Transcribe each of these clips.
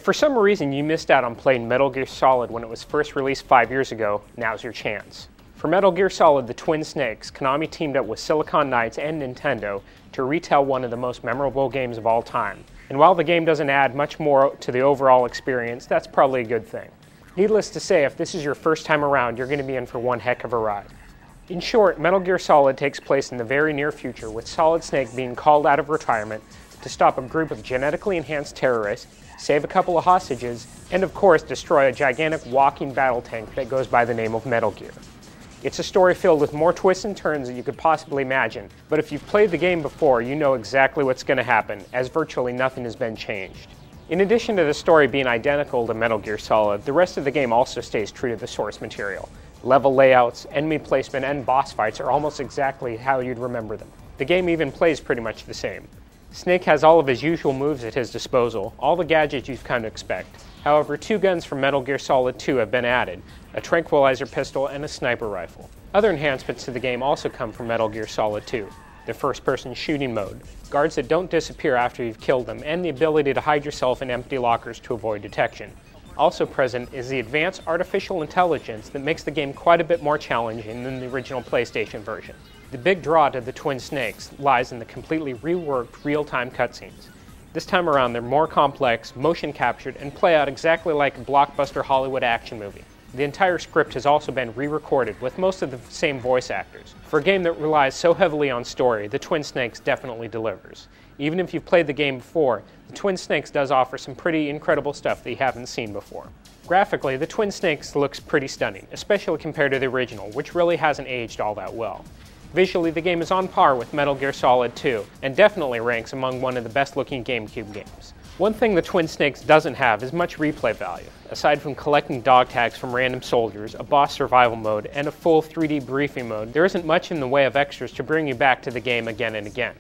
If for some reason you missed out on playing Metal Gear Solid when it was first released 5 years ago, now's your chance. For Metal Gear Solid: The Twin Snakes, Konami teamed up with Silicon Knights and Nintendo to retell one of the most memorable games of all time. And while the game doesn't add much more to the overall experience, that's probably a good thing. Needless to say, if this is your first time around, you're going to be in for one heck of a ride. In short, Metal Gear Solid takes place in the very near future, with Solid Snake being called out of retirement to stop a group of genetically enhanced terrorists, save a couple of hostages, and of course destroy a gigantic walking battle tank that goes by the name of Metal Gear. It's a story filled with more twists and turns than you could possibly imagine, but if you've played the game before, you know exactly what's going to happen, as virtually nothing has been changed. In addition to the story being identical to Metal Gear Solid, the rest of the game also stays true to the source material. Level layouts, enemy placement, and boss fights are almost exactly how you'd remember them. The game even plays pretty much the same. Snake has all of his usual moves at his disposal, all the gadgets you've come to expect. However, 2 guns from Metal Gear Solid 2 have been added, a tranquilizer pistol and a sniper rifle. Other enhancements to the game also come from Metal Gear Solid 2, the first-person shooting mode, guards that don't disappear after you've killed them, and the ability to hide yourself in empty lockers to avoid detection. Also present is the advanced artificial intelligence that makes the game quite a bit more challenging than the original PlayStation version. The big draw to the Twin Snakes lies in the completely reworked real-time cutscenes. This time around they're more complex, motion captured, and play out exactly like a blockbuster Hollywood action movie. The entire script has also been re-recorded with most of the same voice actors. For a game that relies so heavily on story, the Twin Snakes definitely delivers. Even if you've played the game before, the Twin Snakes does offer some pretty incredible stuff that you haven't seen before. Graphically, the Twin Snakes looks pretty stunning, especially compared to the original, which really hasn't aged all that well. Visually, the game is on par with Metal Gear Solid 2, and definitely ranks among one of the best-looking GameCube games. One thing the Twin Snakes doesn't have is much replay value. Aside from collecting dog tags from random soldiers, a boss survival mode, and a full 3D briefing mode, there isn't much in the way of extras to bring you back to the game again and again.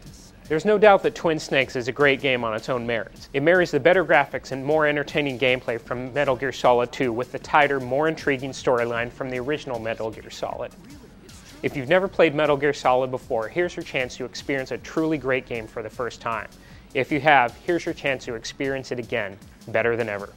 There's no doubt that Twin Snakes is a great game on its own merits. It marries the better graphics and more entertaining gameplay from Metal Gear Solid 2 with the tighter, more intriguing storyline from the original Metal Gear Solid. If you've never played Metal Gear Solid before, here's your chance to experience a truly great game for the first time. If you have, here's your chance to experience it again, better than ever.